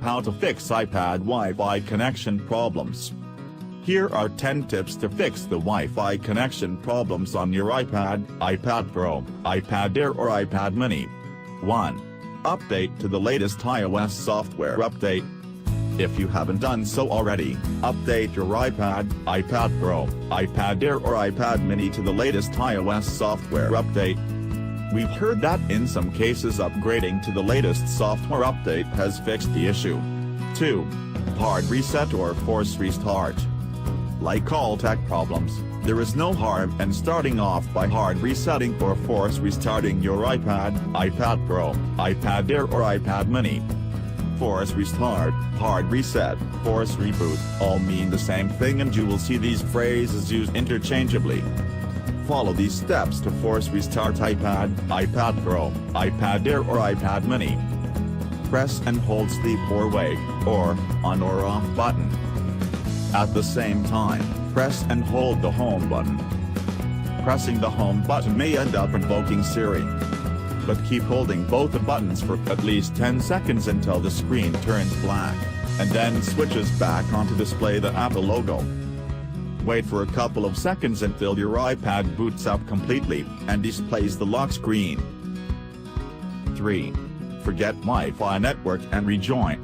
How to fix iPad Wi-Fi connection problems. Here are 10 tips to fix the Wi-Fi connection problems on your iPad, iPad Pro, iPad Air or iPad Mini. 1. Update to the latest iOS software update. If you haven't done so already, update your iPad, iPad Pro, iPad Air or iPad Mini to the latest iOS software update. We've heard that in some cases upgrading to the latest software update has fixed the issue. 2. Hard reset or force restart. Like all tech problems, there is no harm in starting off by hard resetting or force restarting your iPad, iPad Pro, iPad Air or iPad Mini. Force restart, hard reset, force reboot, all mean the same thing and you will see these phrases used interchangeably. Follow these steps to force restart iPad, iPad Pro, iPad Air or iPad Mini. Press and hold sleep or wake, or on or off button. At the same time, press and hold the home button. Pressing the home button may end up invoking Siri. But keep holding both the buttons for at least 10 seconds until the screen turns black, and then switches back on to display the Apple logo. Wait for a couple of seconds until your iPad boots up completely and displays the lock screen. 3. Forget Wi-Fi network and rejoin.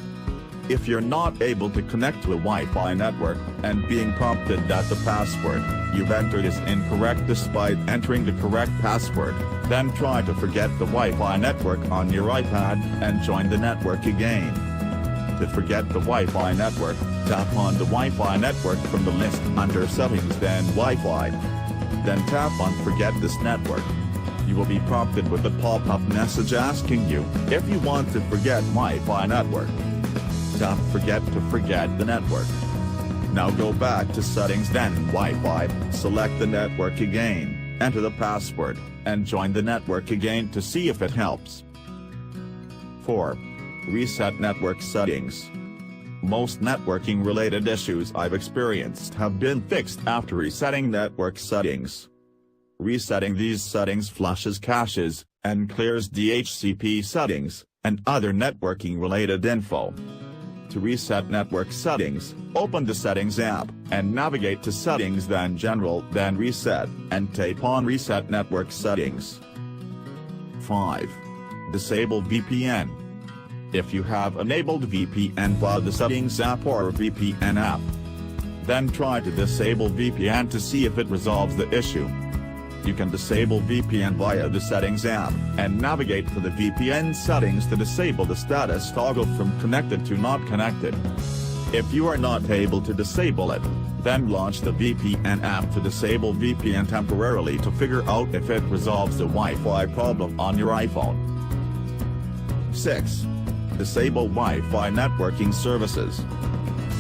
If you're not able to connect to a Wi-Fi network, and being prompted that the password you've entered is incorrect despite entering the correct password, then try to forget the Wi-Fi network on your iPad and join the network again. To forget the Wi-Fi network, tap on the Wi-Fi network from the list under Settings then Wi-Fi. Then tap on Forget this network. You will be prompted with a pop-up message asking you if you want to forget Wi-Fi network. Tap Forget to forget the network. Now go back to Settings then Wi-Fi, select the network again, enter the password, and join the network again to see if it helps. 4. Reset network settings. Most networking-related issues I've experienced have been fixed after resetting network settings. Resetting these settings flushes caches, and clears DHCP settings, and other networking-related info. To reset network settings, open the Settings app, and navigate to Settings then General then Reset, and tap on Reset Network Settings. 5. Disable VPN. If you have enabled VPN via the Settings app or VPN app, then try to disable VPN to see if it resolves the issue. You can disable VPN via the Settings app, and navigate to the VPN settings to disable the status toggle from connected to not connected. If you are not able to disable it, then launch the VPN app to disable VPN temporarily to figure out if it resolves the Wi-Fi problem on your iPhone. 6. Disable Wi-Fi networking services.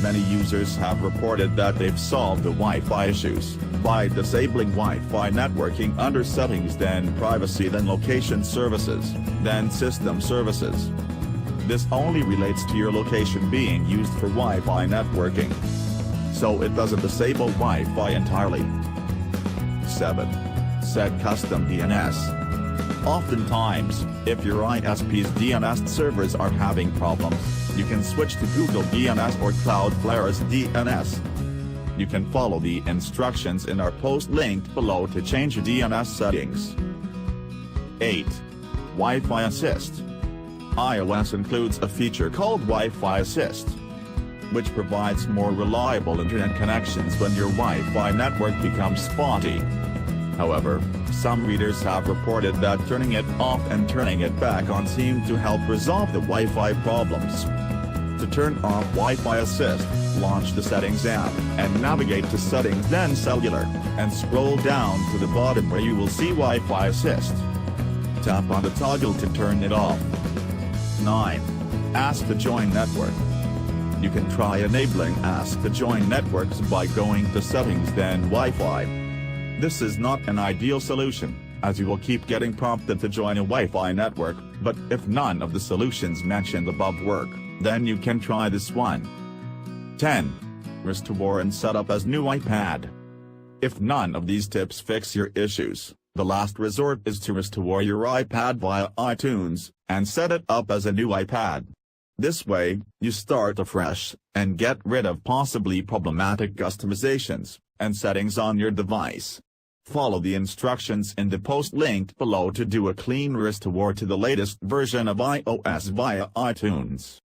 Many users have reported that they've solved the Wi-Fi issues by disabling Wi-Fi networking under Settings then Privacy then Location Services, then System Services. This only relates to your location being used for Wi-Fi networking, so it doesn't disable Wi-Fi entirely. 7. Set custom DNS. Oftentimes, if your ISP's DNS servers are having problems, you can switch to Google DNS or Cloudflare's DNS. You can follow the instructions in our post linked below to change your DNS settings. 8. Wi-Fi Assist. iOS includes a feature called Wi-Fi Assist, which provides more reliable internet connections when your Wi-Fi network becomes spotty. However, some readers have reported that turning it off and turning it back on seem to help resolve the Wi-Fi problems. To turn off Wi-Fi Assist, launch the Settings app, and navigate to Settings then Cellular, and scroll down to the bottom where you will see Wi-Fi Assist. Tap on the toggle to turn it off. 9. Ask to join network. You can try enabling Ask to join networks by going to Settings then Wi-Fi. This is not an ideal solution, as you will keep getting prompted to join a Wi-Fi network, but if none of the solutions mentioned above work, then you can try this one. 10. Restore and set up as new iPad. If none of these tips fix your issues, the last resort is to restore your iPad via iTunes, and set it up as a new iPad. This way, you start afresh, and get rid of possibly problematic customizations and settings on your device. Follow the instructions in the post linked below to do a clean restore to the latest version of iOS via iTunes.